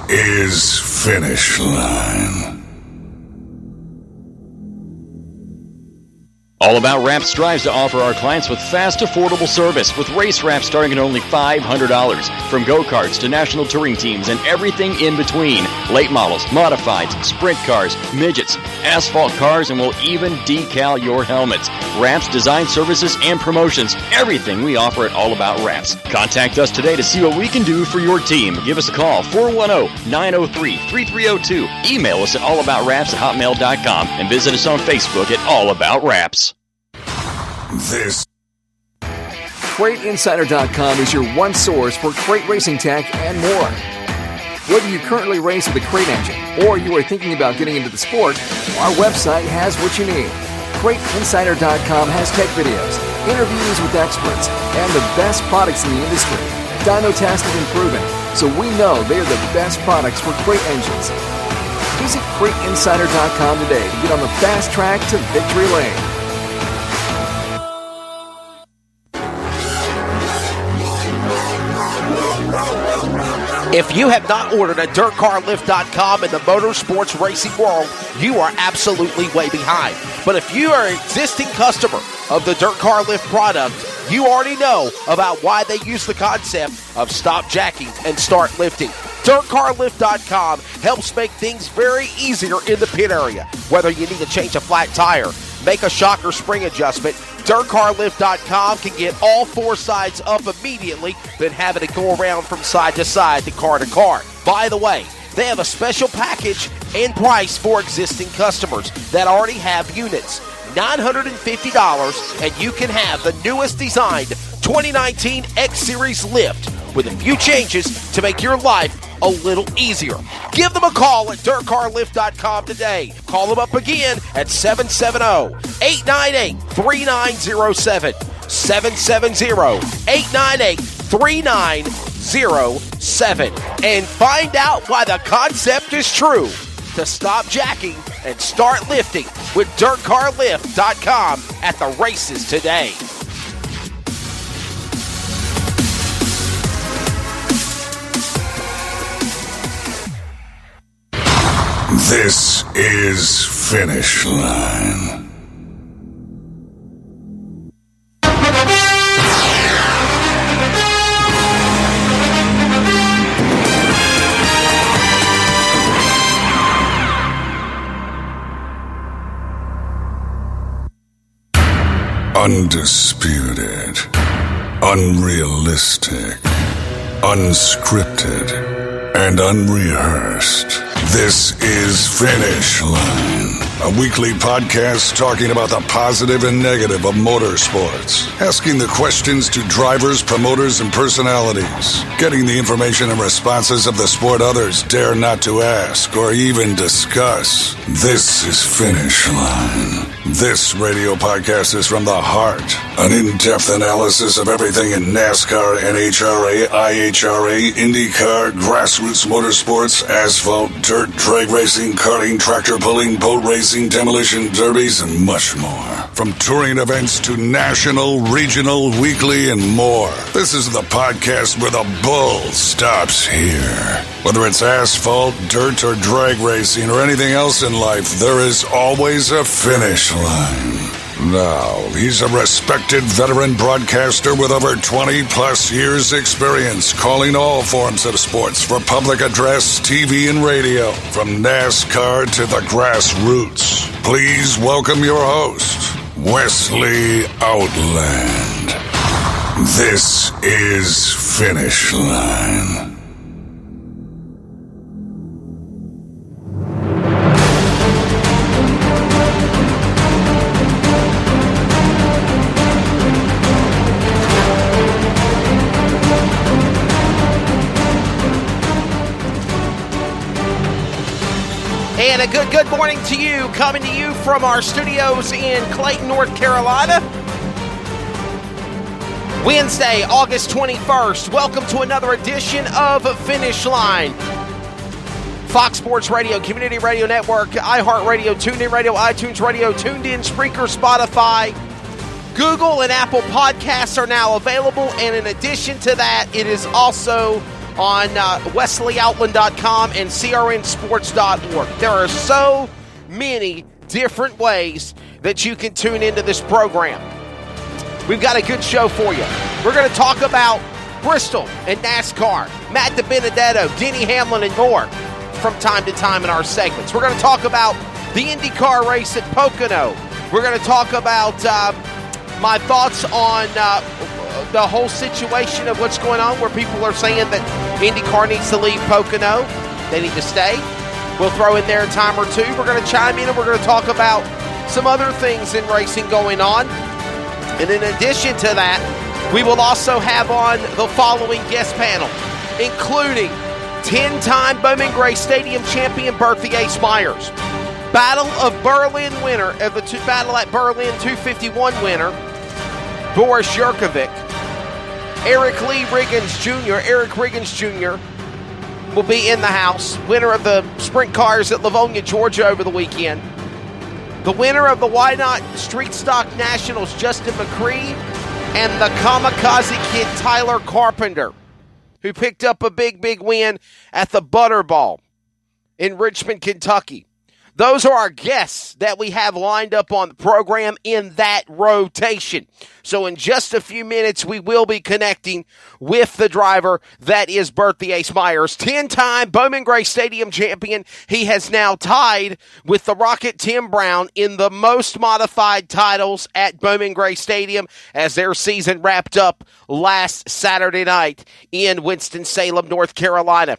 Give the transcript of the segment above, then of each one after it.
is Finish Line. All About Wraps strives to offer our clients with fast, affordable service with race wraps starting at only $500. From go-karts to national touring teams and everything in between. Late models, modifieds, sprint cars, midgets, asphalt cars, and we'll even decal your helmets. Wraps, design services, and promotions. Everything we offer at All About Wraps. Contact us today to see what we can do for your team. Give us a call, 410-903-3302. Email us at allaboutraps@hotmail.com and visit us on Facebook at All About Wraps. This CrateInsider.com is your one source for crate racing tech and more. Whether you currently race with a crate engine or you are thinking about getting into the sport, our website has what you need. CrateInsider.com has tech videos, interviews with experts, and the best products in the industry. Dyno tested and proven, so we know they are the best products for crate engines. Visit CrateInsider.com today to get on the fast track to victory lane. If you have not ordered at DirtCarLift.com in the motorsports racing world, you are absolutely way behind. But if you are an existing customer of the Dirt Car Lift product, you already know about why they use the concept of stop jacking and start lifting. DirtCarLift.com helps make things very easier in the pit area. Whether you need to change a flat tire, make a shock or spring adjustment, DirtCarLift.com can get all four sides up immediately, then having it go around from side to side to car. By the way, they have a special package and price for existing customers that already have units. $950, and you can have the newest designed 2019 X Series lift with a few changes to make your life a little easier. Give them a call at DirtCarLift.com today. Call them up again at 770-898-3907. 770-898-3907. And find out why the concept is true. To stop jacking and start lifting with DirtCarLift.com at the races today. This is Finish Line. Undisputed, unrealistic, unscripted, and unrehearsed. This is Finish Line, a weekly podcast talking about the positive and negative of motorsports, asking the questions to drivers, promoters, and personalities, getting the information and responses of the sport others dare not to ask or even discuss. This is Finish Line. This radio podcast is from the heart, an in-depth analysis of everything in NASCAR, NHRA, IHRA, IndyCar, grassroots motorsports, asphalt, dirt, drag racing, karting, tractor pulling, boat racing, demolition derbies, and much more. From touring events to national, regional, weekly, and more. This is the podcast where the bull stops here. Whether it's asphalt, dirt, or drag racing, or anything else in life, there is always a finish line. Now, he's a respected veteran broadcaster with over 20-plus years' experience calling all forms of sports for public address, TV, and radio, from NASCAR to the grassroots. Please welcome your host, Wesley Outland. This is Finish Line. And a good morning to you, coming to you from our studios in Clayton, North Carolina. Wednesday, August 21st. Welcome to another edition of Finish Line. Fox Sports Radio, Community Radio Network, iHeartRadio, TuneIn Radio, iTunes Radio, TuneIn, Spreaker, Spotify, Google, and Apple Podcasts are now available. And in addition to that, it is also on WesleyOutland.com and CRNSports.org. There are so many different ways that you can tune into this program. We've got a good show for you. We're going to talk about Bristol and NASCAR, Matt DiBenedetto, Denny Hamlin, and more from time to time in our segments. We're going to talk about the IndyCar race at Pocono. We're going to talk about my thoughts on the whole situation of what's going on, where people are saying that IndyCar needs to leave Pocono. They need to stay. We'll throw in there a time or two. We're going to chime in and we're going to talk about some other things in racing going on. And in addition to that, we will also have on the following guest panel, including 10-time Bowman Gray Stadium champion Burt the Ace Myers, Battle of Berlin winner of the Battle at Berlin 251 winner Boris Jurkovic, Eric Riggins Jr. will be in the house, winner of the sprint cars at Livonia, Georgia over the weekend. The winner of the Why Not Street Stock Nationals, Justin McCree, and the Kamikaze Kid, Tyler Carpenter, who picked up a big win at the Butterball in Richmond, Kentucky. Those are our guests that we have lined up on the program in that rotation. So in just a few minutes, we will be connecting with the driver that is Burt the Ace Myers, 10-time Bowman Gray Stadium champion. He has now tied with the Rocket Tim Brown in the most modified titles at Bowman Gray Stadium as their season wrapped up last Saturday night in Winston-Salem, North Carolina.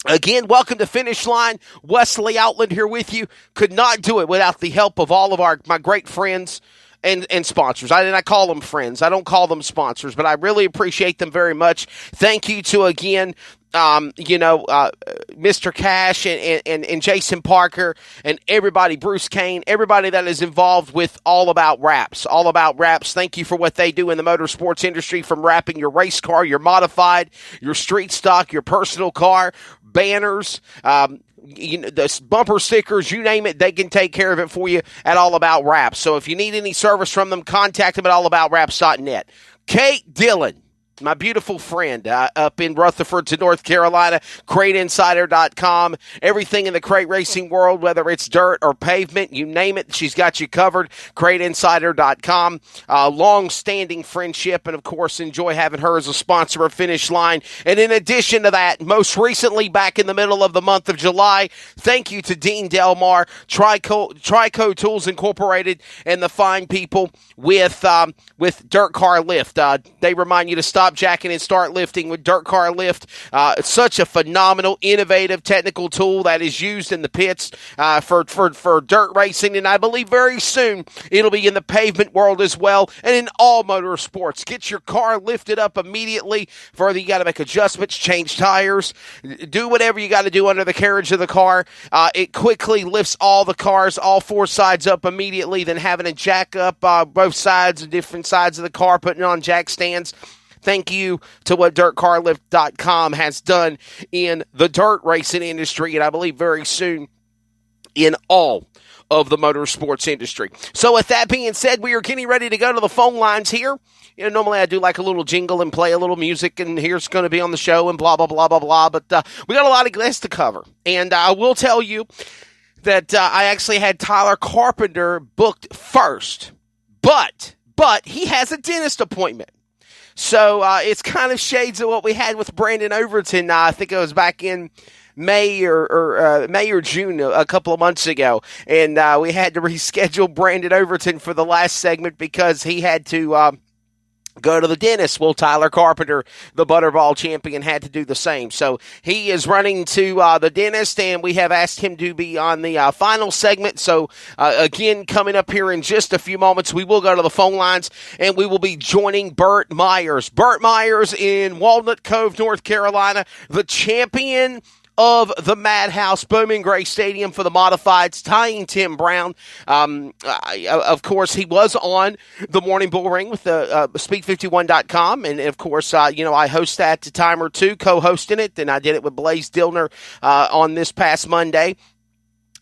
Again, welcome to Finish Line. Wesley Outland here with you. Could not do it without the help of all of my great friends and sponsors. I call them friends. I don't call them sponsors, but I really appreciate them very much. Thank you to, again, Mr. Cash and Jason Parker and everybody, Bruce Kane, everybody that is involved with All About Wraps. All About Wraps, thank you for what they do in the motorsports industry, from wrapping your race car, your modified, your street stock, your personal car, banners, the bumper stickers, you name it, they can take care of it for you at All About Wraps. So if you need any service from them, contact them at allaboutwraps.net. Kate Dillon, my beautiful friend up in Rutherford to North Carolina, CrateInsider.com. Everything in the crate racing world, whether it's dirt or pavement, you name it, she's got you covered. CrateInsider.com. Long-standing friendship, and of course, enjoy having her as a sponsor of Finish Line. And in addition to that, most recently, back in the middle of the month of July, thank you to Dean Delmar, Trico Tools Incorporated, and the fine people with Dirt Car Lift. They remind you to stop jacking and start lifting with Dirt Car Lift. It's such a phenomenal, innovative, technical tool that is used in the pits for dirt racing, and I believe very soon it'll be in the pavement world as well, and in all motorsports. Get your car lifted up immediately. Further, you got to make adjustments, change tires, do whatever you got to do under the carriage of the car. It quickly lifts all the cars, all four sides up immediately, then having to jack up both sides and different sides of the car, putting on jack stands. Thank you to what DirtCarLift.com has done in the dirt racing industry, and I believe very soon in all of the motorsports industry. So with that being said, we are getting ready to go to the phone lines here. You know, normally I do like a little jingle and play a little music, and here's going to be on the show and blah, blah, blah, blah, blah. But we got a lot of guests to cover. And I will tell you that I actually had Tyler Carpenter booked first. But he has a dentist appointment. So it's kind of shades of what we had with Brandon Overton. I think it was back in May or June a couple of months ago. And we had to reschedule Brandon Overton for the last segment because he had to go to the dentist. Well, Tyler Carpenter, the Butterball champion, had to do the same. So he is running to the dentist, and we have asked him to be on the final segment. So again, coming up here in just a few moments, we will go to the phone lines, and we will be joining Burt Myers. Burt Myers in Walnut Cove, North Carolina, the champion of the Madhouse Bowman Gray Stadium for the modifieds, tying Tim Brown. Of course, he was on the Morning Bull Ring with the Speed51.com, and of course, I host that a time or two, co-hosting it, and I did it with Blaze Dillner on this past Monday.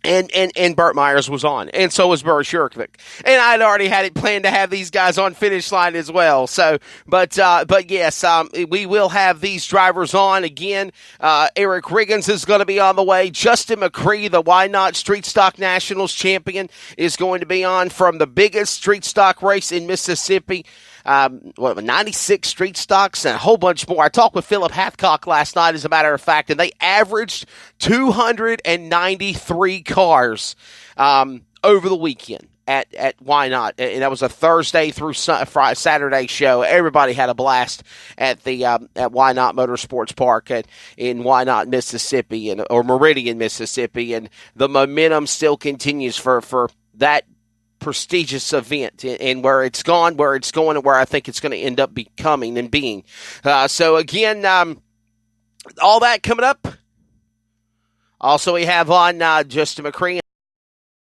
And Burt Myers was on, and so was Boris Jurkovic. And I'd already had it planned to have these guys on finish line as well. So, but yes, we will have these drivers on again. Eric Riggins is going to be on the way. Justin McCree, the Why Not Street Stock Nationals champion, is going to be on from the biggest street stock race in Mississippi. 96 street stocks and a whole bunch more. I talked with Philip Hathcock last night, as a matter of fact, and they averaged 293 cars over the weekend at Why Not. And that was a Thursday through Saturday show. Everybody had a blast at the at Why Not Motorsports Park in Why Not, Mississippi, or Meridian, Mississippi, and the momentum still continues for that prestigious event, and where it's going, and where I think it's going to end up becoming and being. So again, all that coming up. Also, we have on Justin McCree.